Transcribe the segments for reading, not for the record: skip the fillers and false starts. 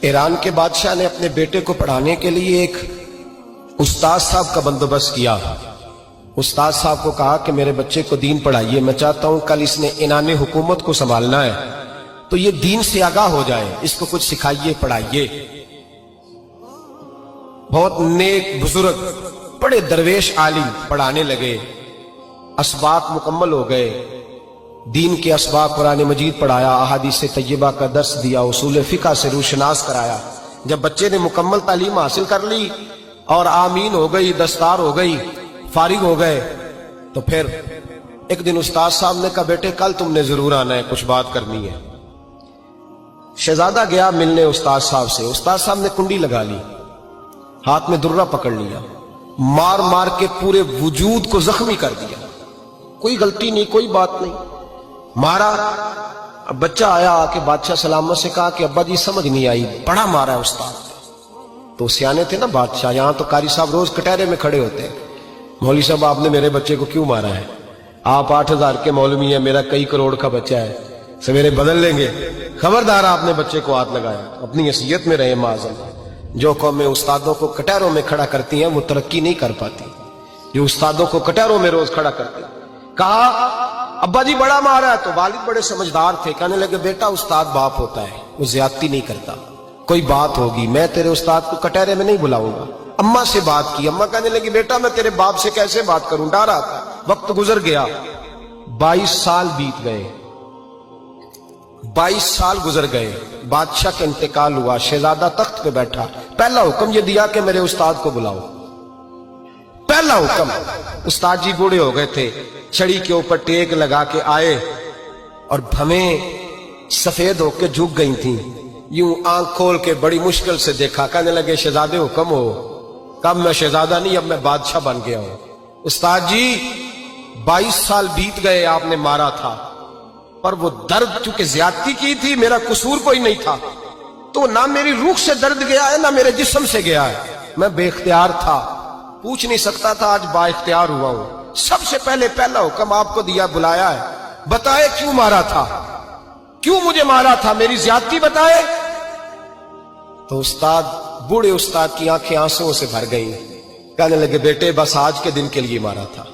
Iran के बादशाह ने अपने बेटे को पढ़ाने के लिए एक उस्ताद साहब का बंदोबस्त किया। उस्ताद साहब को कहा कि मेरे बच्चे को दीन पढ़ाइए, मैं चाहता हूं कल इसने इनाने हुकूमत को संभालना है तो ये दीन से आगाह हो जाए, इसको कुछ सिखाइए, पढ़ाइए। बहुत नेक बुजुर्ग बड़े दरवेश आलिम पढ़ाने लगे। असबाब मुकम्मल हो गए, दीन के असबाब कुरान मजीद पढ़ाया, अहादीस तय्यबा का दर्स दिया, उसूल फिक़ह से रूशनास कराया। जब बच्चे ने मुकम्मल तालीम हासिल कर ली और आमीन हो गई, दस्तार हो गई, फारिग हो गए, तो फिर एक दिन उस्ताद साहब ने कहा बेटे कल तुमने जरूर आना है, कुछ बात करनी है। शहजादा गया मिलने उस्ताद साहब से। उस्ताद साहब ने कुंडी लगा ली, हाथ में दुर्रा पकड़ लिया, मार मार के पूरे वजूद को जख्मी कर दिया। कोई गलती नहीं, कोई बात नहीं, मारा। अब बच्चा आया आके बादशाह सलामत से कहा कि अब्बा जी समझ नहीं आई, बड़ा मारा है उस्ताद। तो सियाने थे ना बादशाह, यहां तो कारी साहब रोज कटहरे में खड़े होते हैं, मौलवी साहब आपने मेरे बच्चे को क्यों मारा है? आप 8,000 के मौलवी हैं, मेरा कई करोड़ का बच्चा है, सवेरे बदल लेंगे। खबरदार आपने बच्चे को हाथ लगाया, अपनी हैसियत में रहे माज़अल्लाह। जो कौमें उस्तादों को कटहरों में खड़ा करती हैं वो तरक्की नहीं कर पाती। जो उस्तादों को कटहरों में रोज खड़ा करते हैं। कहा अब्बा जी बड़ा मारा है, तो वालिद बड़े समझदार थे, कहने लगे बेटा उस्ताद बाप होता है, वो ज्यादती नहीं करता, कोई बात होगी, मैं तेरे उस्ताद को कटहरे में नहीं बुलाऊंगा। अम्मा से बात की, अम्मा कहने लगी बेटा मैं तेरे बाप से कैसे बात करूं, डर आता। वक्त गुजर गया, 22 साल बीत गए, 22 साल गुजर गए। बादशाह का इंतकाल हुआ, शहजादा तख्त पे बैठा। पहला हुक्म ये दिया कि मेरे उस्ताद को बुलाओ। पहला हुक्म। उस्ताद जी बूढ़े हो गए थे, छड़ी के ऊपर टेक लगा के आए और भवें सफेद होके झुक गई थी। यूं आंख खोल के बड़ी मुश्किल से देखा, कहने लगे शहजादे हुक्म हो। कब मैं शहजादा नहीं, अब मैं बादशाह बन गया हूं। उस्ताद जी 22 साल बीत गए, आपने मारा था, पर वो दर्द चूंकि ज्यादती की थी, मेरा कसूर कोई नहीं था, तो ना मेरी रूह से दर्द गया है ना मेरे जिस्म से गया है। मैं बेख्तियार था, पूछ नहीं सकता था, आज बाइख्तियार हुआ हूं। सबसे पहले पहला हुक्म आपको दिया, बुलाया है, बताए क्यों मारा था, क्यों मुझे मारा था, मेरी ज्यादती बताए। तो उस्ताद, बूढ़े उस्ताद की आंखें आंसुओं से भर गई। कहने लगे बेटे बस आज के दिन के लिए मारा था,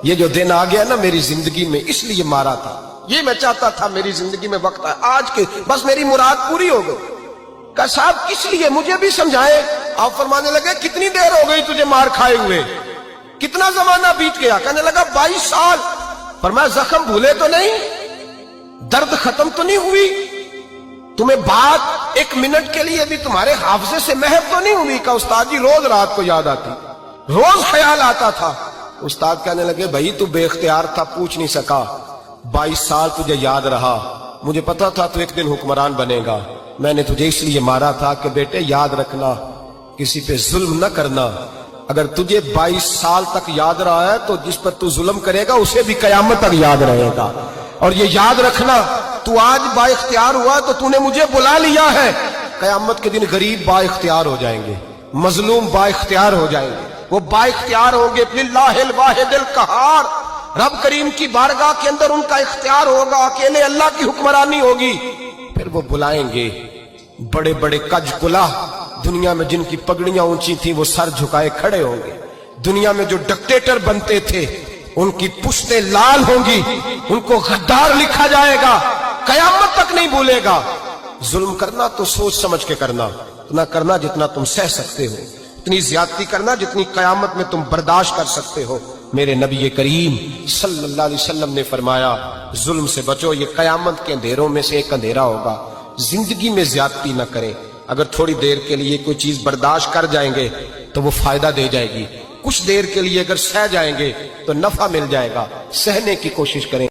ये जो दिन आ गया ना मेरी जिंदगी में, इसलिए मारा था। ये मैं चाहता था मेरी जिंदगी में वक्त है, आज के बस मेरी मुराद पूरी हो गई। कहा साहब किस लिए, मुझे भी समझाए। आप फरमाने लगे कितनी देर हो गई तुझे मार खाए हुए, कितना जमाना बीत गया। कहने लगा 22 साल। फरमाया जख्म भूले तो नहीं, दर्द खत्म तो नहीं हुई, तुम्हें बात एक मिनट के लिए भी तुम्हारे हाफजे से महव तो नहीं हुई। का उस्ताद जी रोज रात को याद आती, रोज ख्याल आता था। उस्ताद कहने लगे भाई तू बेख्तियार था, पूछ नहीं सका, 22 साल तुझे याद रहा, मुझे पता था तू एक दिन हुक्मरान बनेगा, मैंने तुझे इसलिए मारा था कि बेटे याद रखना, किसी पे जुल्म न करना। अगर तुझे 22 साल तक याद रहा है तो जिस पर तू जुल्म करेगा उसे भी कयामत तक याद रहेगा। और ये याद रखना, तू आज बाइख्तियार हुआ तो तूने मुझे बुला लिया है, कयामत के दिन गरीब बाइख्तियार हो जाएंगे, मजलूम बाइख्तियार हो जाएंगे। वो बाइख्तियार होंगे लिल्लाहिल वाहिदिल कहार, रब करीम की बारगाह के अंदर उनका इख्तियार होगा, अकेले अल्लाह की हुक्मरानी होगी। फिर वो बुलाएंगे बड़े बड़े कज कुला, दुनिया में जिनकी पगड़ियां ऊंची थी वो सर झुकाए खड़े होंगे। दुनिया में जो डिक्टेटर बनते थे उनकी पुश्तें लाल होंगी, उनको गद्दार लिखा जाएगा, कयामत तक नहीं भूलेगा। जुल्म करना तो सोच समझ के करना, इतना करना जितना तुम सह सकते हो, इतनी ज्यादती करना जितनी कयामत में तुम बर्दाश्त कर सकते हो। मेरे नबी करीम सल्लल्लाहु अलैहि वसल्लम ने फरमाया जुल्म से बचो, ये कयामत के अंधेरों में से एक अंधेरा होगा। जिंदगी में ज्यादती न करें, अगर थोड़ी देर के लिए कोई चीज बर्दाश्त कर जाएंगे तो वो फायदा दे जाएगी, कुछ देर के लिए अगर सह जाएंगे तो नफा मिल जाएगा। सहने की कोशिश करें।